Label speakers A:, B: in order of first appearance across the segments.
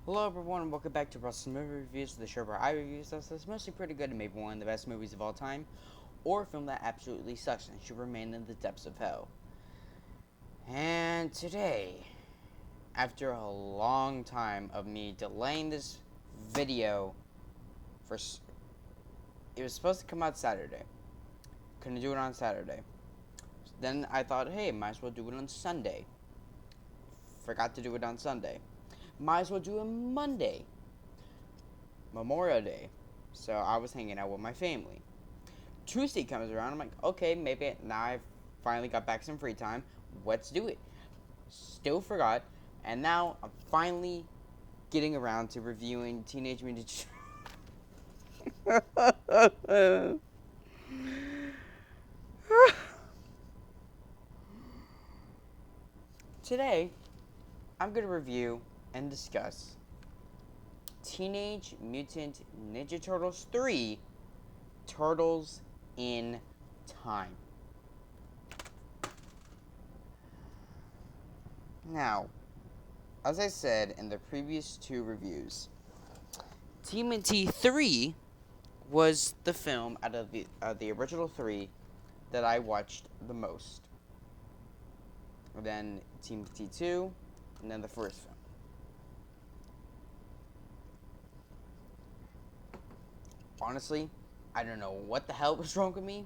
A: Hello everyone and welcome back to Russell's Movie Reviews, the show where I review stuff that's mostly pretty good and maybe one of the best movies of all time, or a film that absolutely sucks and should remain in the depths of hell. And today, after a long time of me delaying this video it was supposed to come out Saturday. Couldn't do it on Saturday. Then I thought, hey, might as well do it on Sunday. Forgot to do it on Sunday. Might as well do it Monday. Memorial Day. So I was hanging out with my family. Tuesday comes around. I'm like, okay, maybe now I've finally got back some free time. Let's do it. Still forgot. And now I'm finally getting around to reviewing Teenage Mutant Today, I'm going to review and discuss Teenage Mutant Ninja Turtles 3 Turtles in Time. Now, as I said in the previous two reviews, TMNT 3 was the film out of the original three that I watched the most. And then TMNT 2, and then the first film. Honestly, I don't know what the hell was wrong with me.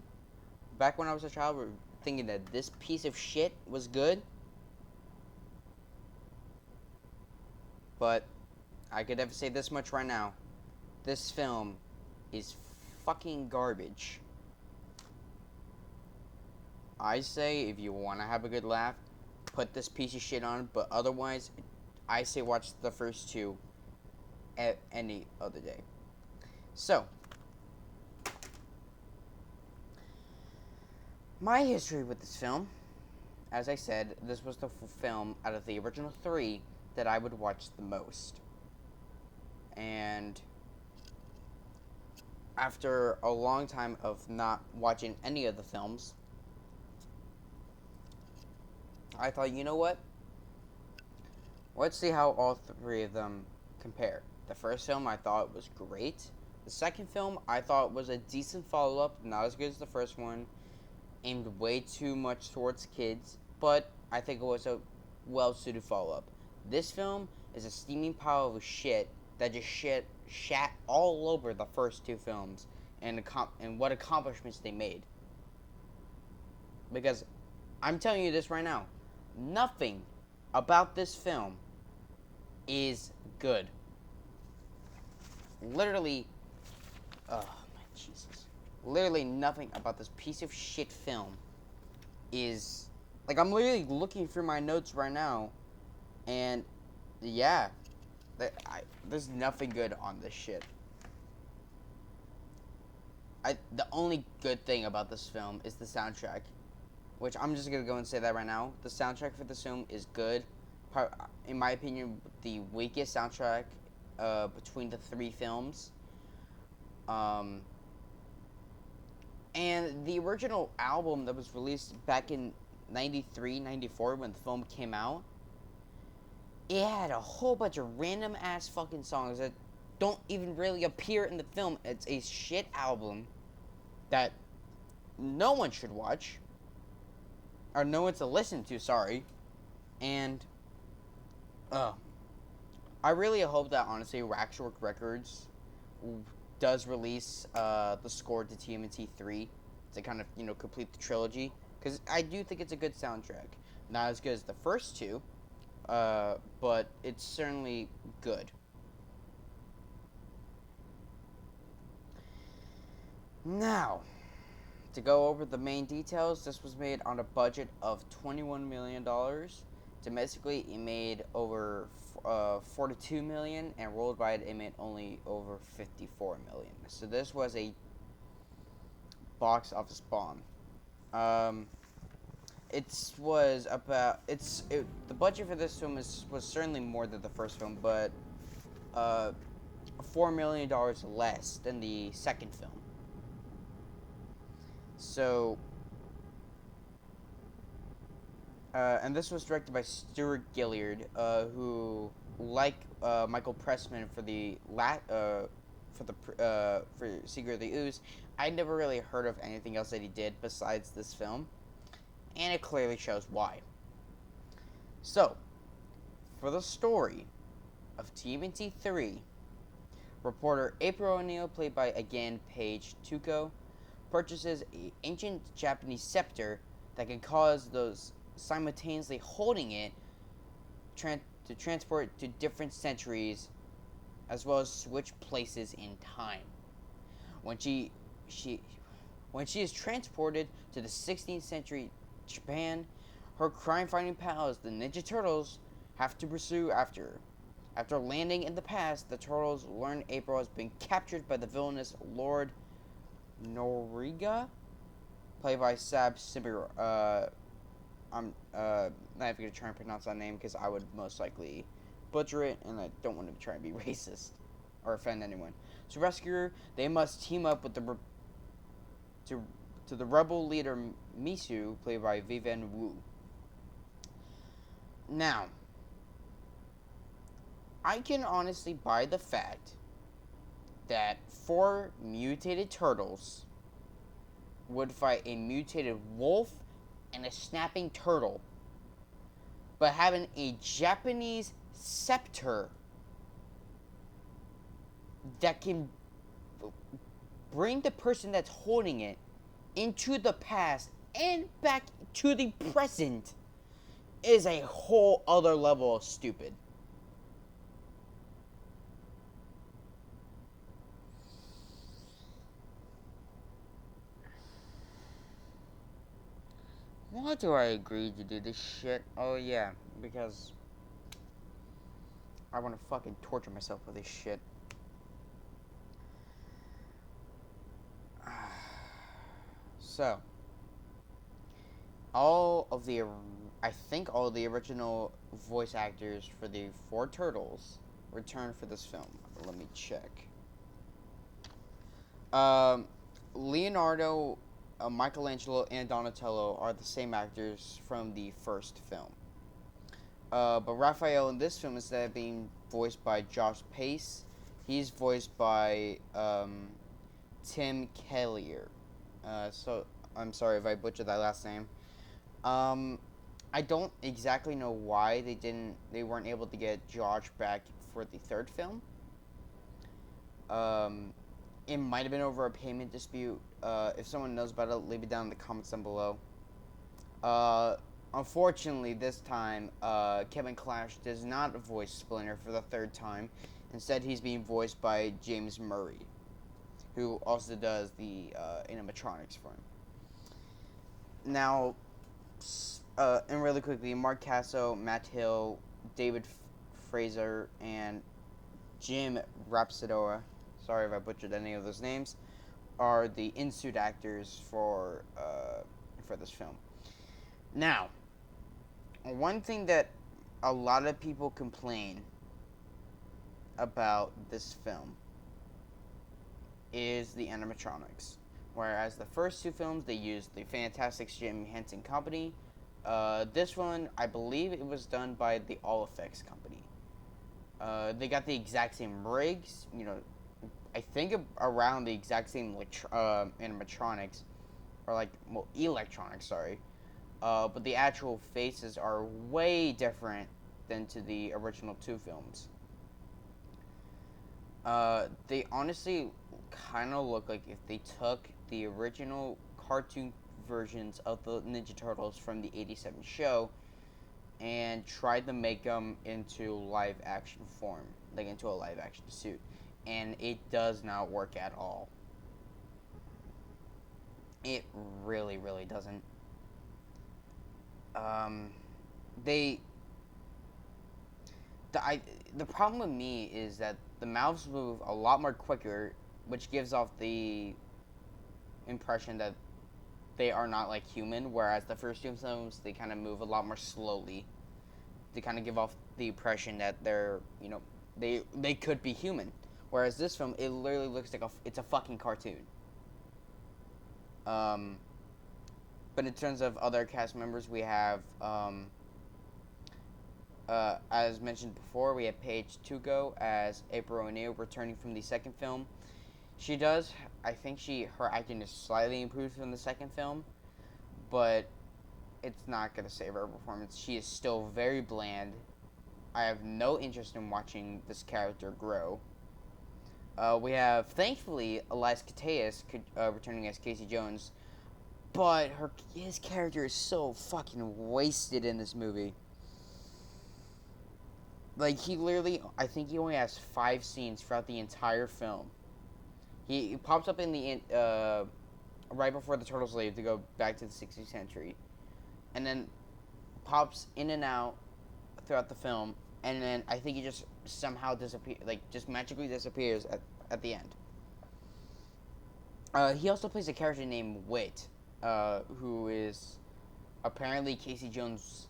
A: Back when I was a child, we were thinking that this piece of shit was good. But I could never say this much right now. This film is fucking garbage. I say if you want to have a good laugh, put this piece of shit on. But otherwise, I say watch the first two any other day. So, my history with this film, as I said, this was the film out of the original three that I would watch the most. And after a long time of not watching any of the films, I thought, you know what? Let's see how all three of them compare. The first film I thought was great. The second film I thought was a decent follow-up, not as good as the first one, aimed way too much towards kids, but I think it was a well-suited follow-up. This film is a steaming pile of shit that just shat all over the first two films and what accomplishments they made. Because I'm telling you this right now, nothing about this film is good. Literally, oh my Jesus. Literally nothing about this piece of shit film is, like, I'm literally looking through my notes right now, and yeah, there's nothing good on this shit. The only good thing about this film is the soundtrack, which I'm just gonna go and say that right now. The soundtrack for this film is good. In my opinion, the weakest soundtrack between the three films. And the original album that was released back in 93, 94 when the film came out, it had a whole bunch of random ass fucking songs that don't even really appear in the film. It's a shit album that no one should watch. Or no one to listen to, sorry. And, I really hope that, honestly, Waxwork Records does release the score to TMNT 3 to kind of, complete the trilogy. Because I do think it's a good soundtrack. Not as good as the first two, but it's certainly good. Now, to go over the main details, this was made on a budget of $21 million. Domestically, it made over $42 million, and worldwide, it made only over $54 million. So this was a box office bomb. The budget for this film was certainly more than the first film, but $4 million less than the second film. So And this was directed by Stuart Gilliard, who, like Michael Pressman for for Secret of the Ooze, I never really heard of anything else that he did besides this film, and it clearly shows why. So, for the story of TMNT 3, reporter April O'Neil, played by again Paige Tuco, purchases an ancient Japanese scepter that can cause those simultaneously holding it to transport to different centuries, as well as switch places in time. When she when she is transported to the 16th century Japan, her crime-fighting pals, the Ninja Turtles, have to pursue after her. After landing in the past, the Turtles learn April has been captured by the villainous Lord Noriga, played by Sab Sibir. I'm not even gonna try and pronounce that name because I would most likely butcher it, and I don't want to try and be racist or offend anyone. To rescue her, they must team up with the rebel leader Misu, played by Vivian Wu. Now, I can honestly buy the fact that 4 mutated turtles would fight a mutated wolf and a snapping turtle, but having a Japanese scepter that can bring the person that's holding it into the past and back to the present is a whole other level of stupid. Why do I agree to do this shit? Oh yeah, because I want to fucking torture myself with this shit. So, I think all of the original voice actors for the 4 turtles returned for this film. Let me check. Um, Leonardo, Michelangelo, and Donatello are the same actors from the first film. But Raphael in this film, instead of being voiced by Josh Pace, he's voiced by Tim Kellier. So I'm sorry if I butchered that last name. I don't exactly know why they weren't able to get Josh back for the third film. It might have been over a payment dispute. If someone knows about it, leave it down in the comments down below. Unfortunately, this time, Kevin Clash does not voice Splinter for the third time. Instead, he's being voiced by James Murray, who also does the animatronics for him. Now, and really quickly, Mark Casso, Matt Hill, David Fraser, and Jim Rapsidora, sorry if I butchered any of those names, are the in-suit actors for this film. Now, one thing that a lot of people complain about this film is the animatronics. Whereas the first 2 films, they used the Fantastic Jim Henson Company. This one, I believe it was done by the All Effects Company. They got the exact same rigs, I think around the exact same animatronics, or electronics, sorry. But the actual faces are way different than to the original 2 films. They honestly kind of look like if they took the original cartoon versions of the Ninja Turtles from the 87 show and tried to make them into live action form, like into a live action suit. And it does not work at all. It really, really doesn't. The problem with me is that the mouths move a lot more quicker, which gives off the impression that they are not like human, whereas the first 2 films, they kind of move a lot more slowly. They kind of give off the impression that they're, they could be human. Whereas this film, it literally looks like it's a fucking cartoon. But in terms of other cast members, we have, as mentioned before, we have Paige Tuco as April O'Neil, returning from the second film. She does, I think her acting is slightly improved from the second film, but it's not going to save her performance. She is still very bland. I have no interest in watching this character grow. We have, thankfully, Elias Koteas returning as Casey Jones, but his character is so fucking wasted in this movie. Like, he literally, I think he only has 5 scenes throughout the entire film. He pops up in the right before the turtles leave to go back to the 16th century, and then pops in and out throughout the film, and then I think he just somehow just magically disappears at the end. He also plays a character named Wit, who is apparently Casey Jones'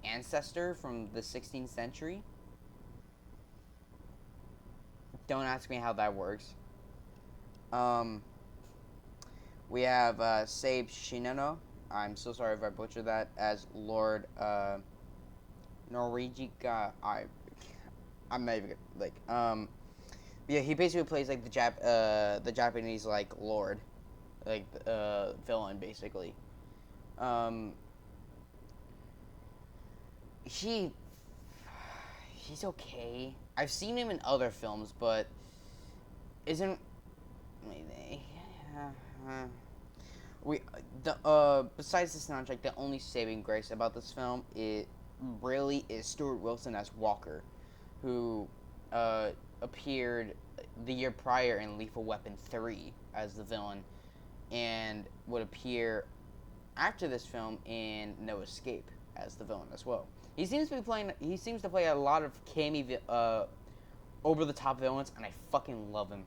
A: ancestor from the 16th century. Don't ask me how that works. We have Sabe Shinano. I'm so sorry if I butchered that, as Lord Norwegica. I'm not even yeah, he basically plays like the Japanese like lord, like villain basically. He he's okay. I've seen him in other films, but isn't we besides the soundtrack, the only saving grace about this film it really is Stuart Wilson as Walker, who appeared the year prior in Lethal Weapon 3 as the villain, and would appear after this film in No Escape as the villain as well. He seems to play a lot of over the top villains, and I fucking love him.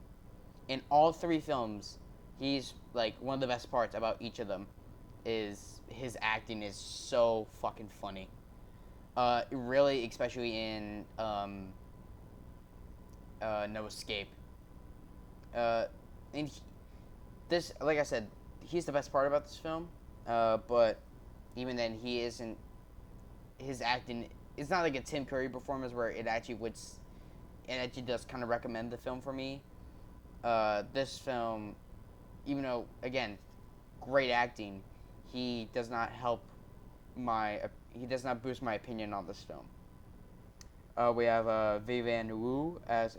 A: In all 3 films, he's like one of the best parts about each of them is his acting is so fucking funny. Really, especially in No Escape. And this, like I said, he's the best part about this film. But even then, he isn't. His acting, it's not like a Tim Curry performance where it actually does kind of recommend the film for me. This film, even though again, great acting, he does not boost my opinion on this film. We have Vivian Wu as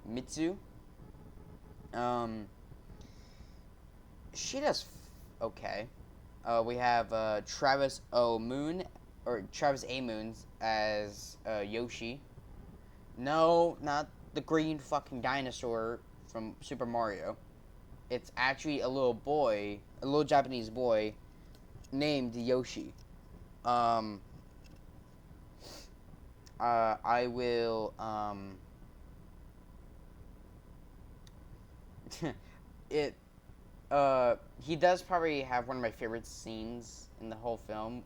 A: Mitsu. She does okay. We have Travis A. Moons as Yoshi. No, not the green fucking dinosaur from Super Mario. It's actually a little Japanese boy named Yoshi. I will, he does probably have one of my favorite scenes in the whole film,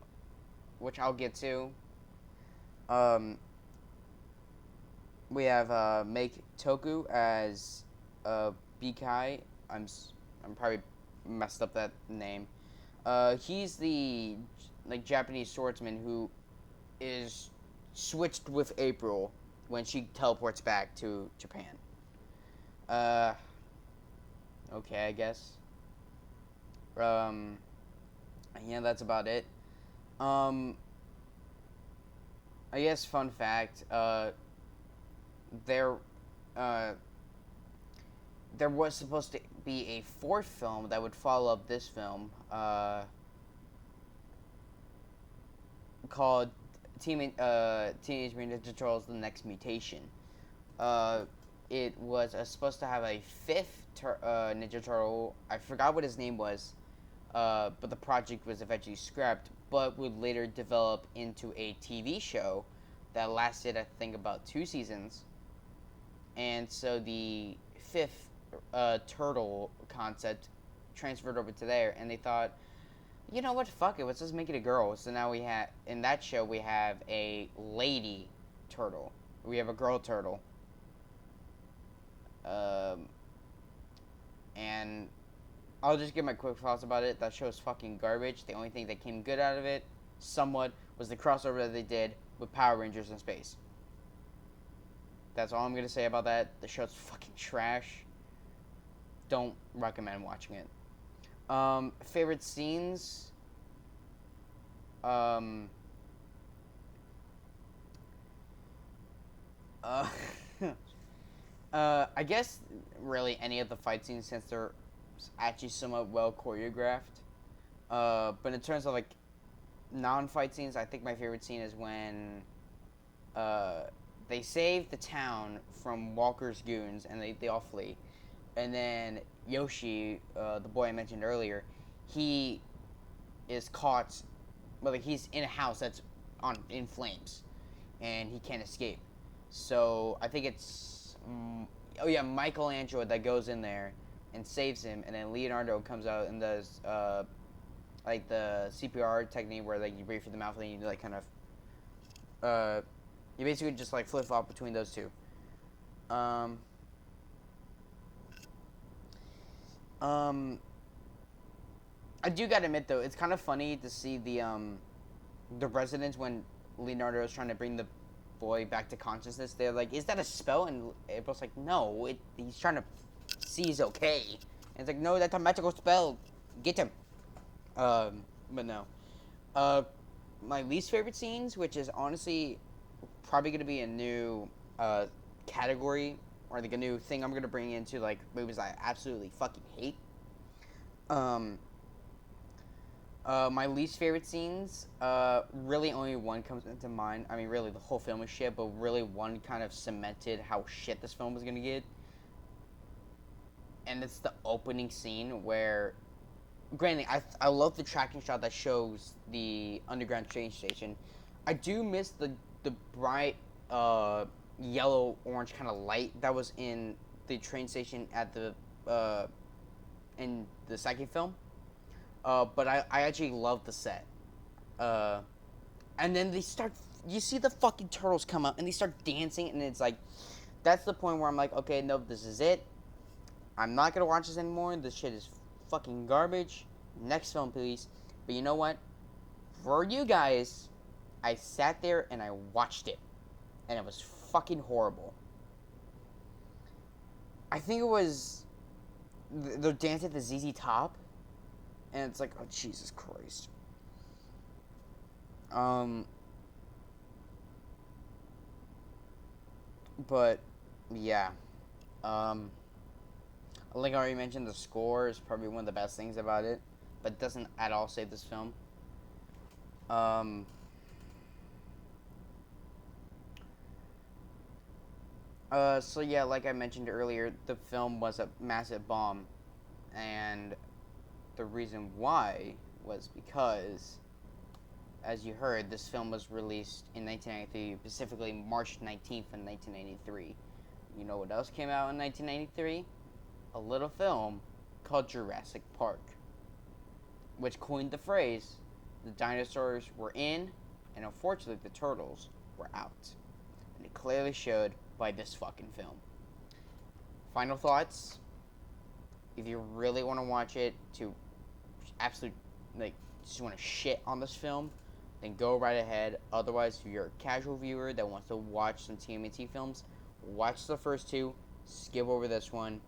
A: which I'll get to. We have Make Toku as Bikai. I'm probably messed up that name. He's the Japanese swordsman who is switched with April when she teleports back to Japan. Okay, I guess. Yeah, that's about it. I guess fun fact, there was supposed to be a 4th film that would follow up this film, called Teenage Mutant Ninja Turtles: The Next Mutation. It was supposed to have a 5th Ninja Turtle. I forgot what his name was, but the project was eventually scrapped, but would later develop into a TV show that lasted, I think, about 2 seasons. And so the 5th turtle concept transferred over to there, and they thought, you know what, fuck it, let's just make it a girl. So now in that show, we have a lady turtle. We have a girl turtle. And I'll just give my quick thoughts about it. That show is fucking garbage. The only thing that came good out of it, somewhat, was the crossover that they did with Power Rangers in space. That's all I'm gonna say about that. The show's fucking trash. Don't recommend watching it. Favorite scenes? Um, uh, I guess really any of the fight scenes since they're actually somewhat well choreographed. But in terms of like non-fight scenes, I think my favorite scene is when they save the town from Walker's goons and they all flee. And then Yoshi, the boy I mentioned earlier, he is caught. Well, like he's in a house that's in flames, and he can't escape. So I think it's Michelangelo that goes in there and saves him, and then Leonardo comes out and does like the CPR technique where like you breathe through the mouth and you like kind of you basically just like flip flop between those two. Um, I do gotta admit though, it's kind of funny to see the residents when Leonardo is trying to bring the boy back to consciousness. They're like, "Is that a spell?" And April's like, "No, he's trying to see he's okay." And it's like, "No, that's a magical spell. Get him." But no. My least favorite scenes, which is honestly probably gonna be a new category or like a new thing I'm gonna bring into like movies I absolutely fucking hate. Um, my least favorite scenes, really only one comes into mind. I mean, really the whole film is shit, but really one kind of cemented how shit this film was gonna get. And it's the opening scene where, granted, I love the tracking shot that shows the underground train station. I do miss the bright yellow orange kind of light that was in the train station at the in the second film. But I actually love the set. And then they start. You see the fucking turtles come up and they start dancing, and it's like, that's the point where I'm like, okay, no, this is it. I'm not gonna watch this anymore. This shit is fucking garbage. Next film, please. But you know what? For you guys, I sat there and I watched it, and it was fucking horrible. I think it was the dance at the ZZ Top, and it's like, oh Jesus Christ. But yeah, like I already mentioned, the score is probably one of the best things about it, but it doesn't at all save this film. Um, so yeah, like I mentioned earlier, the film was a massive bomb, and the reason why was because, as you heard, this film was released in 1993, specifically March 19th in 1993. You know what else came out in 1993? A little film called Jurassic Park, which coined the phrase, the dinosaurs were in, and unfortunately the turtles were out. And it clearly showed by this fucking film. Final thoughts? If you really want to watch it to absolute, like, just want to shit on this film, then go right ahead. Otherwise, if you're a casual viewer that wants to watch some TMNT films, watch the first two, skip over this one,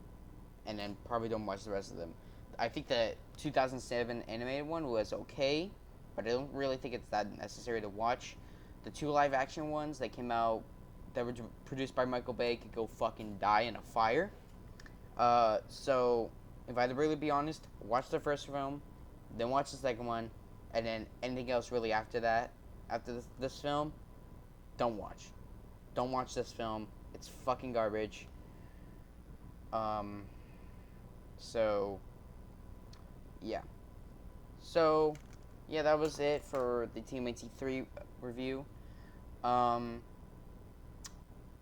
A: and then probably don't watch the rest of them. I think the 2007 animated one was okay, but I don't really think it's that necessary to watch. The two live action ones that came out that were produced by Michael Bay could go fucking die in a fire. So, if I had to really be honest, watch the first film, then watch the second one, and then anything else really after that, after this film, don't watch. Don't watch this film. It's fucking garbage. So, yeah. So, yeah, that was it for the TMNT 3 review.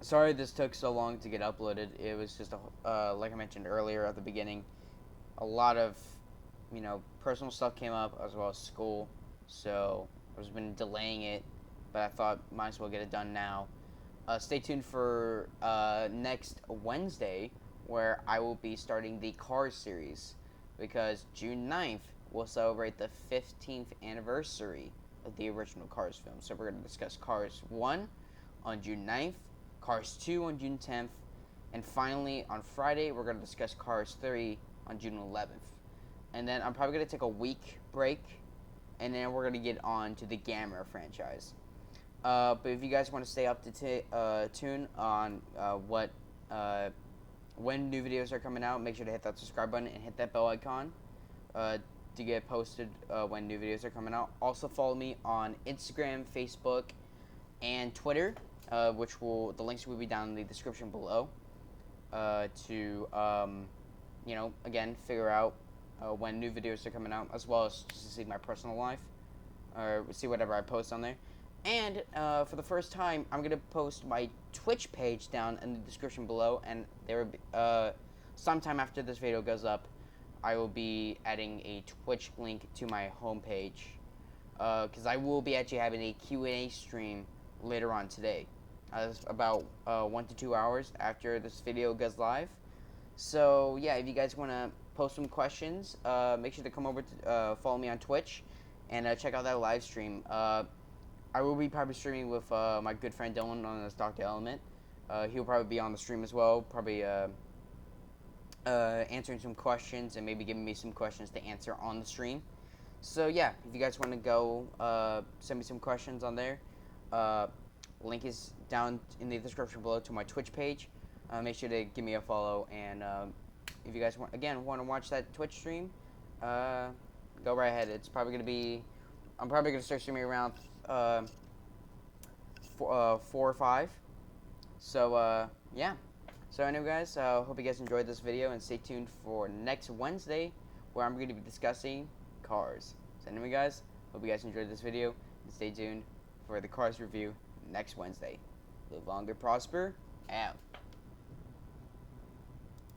A: Sorry this took so long to get uploaded. It was just, like I mentioned earlier at the beginning, a lot of, personal stuff came up as well as school. So, I've been delaying it, but I thought might as well get it done now. Stay tuned for next Wednesday, where I will be starting the Cars series, because June 9th will celebrate the 15th anniversary of the original Cars film. So we're going to discuss Cars 1 on June 9th, Cars 2 on June 10th, and finally on Friday we're going to discuss Cars 3 on June 11th. And then I'm probably going to take a week break, and then we're going to get on to the Gamera franchise. But if you guys want to stay up to tune on when new videos are coming out, make sure to hit that subscribe button and hit that bell icon to get posted when new videos are coming out. Also follow me on Instagram, Facebook, and Twitter, the links will be down in the description below, to again figure out when new videos are coming out, as well as just to see my personal life or see whatever I post on there. And for the first time, I'm gonna post my Twitch page down in the description below, and there will be sometime after this video goes up, I will be adding a Twitch link to my homepage, because I will be actually having a Q&A stream later on today, about 1 to 2 hours after this video goes live. So yeah, if you guys want to post some questions, make sure to come over to follow me on Twitch and check out that live stream. I will be probably streaming with my good friend Dylan on this Dr. Element. He'll probably be on the stream as well, probably answering some questions and maybe giving me some questions to answer on the stream. So yeah, if you guys want to go send me some questions on there, link is down in the description below to my Twitch page. Make sure to give me a follow, and if you guys want to watch that Twitch stream, go right ahead. It's probably gonna be, I'm probably gonna start streaming around 4 or 5. So yeah. So anyway, guys, hope you guys enjoyed this video, and stay tuned for next Wednesday, where I'm going to be discussing Cars. So anyway, guys, hope you guys enjoyed this video, and stay tuned for the Cars review next Wednesday. Live long and prosper. Out.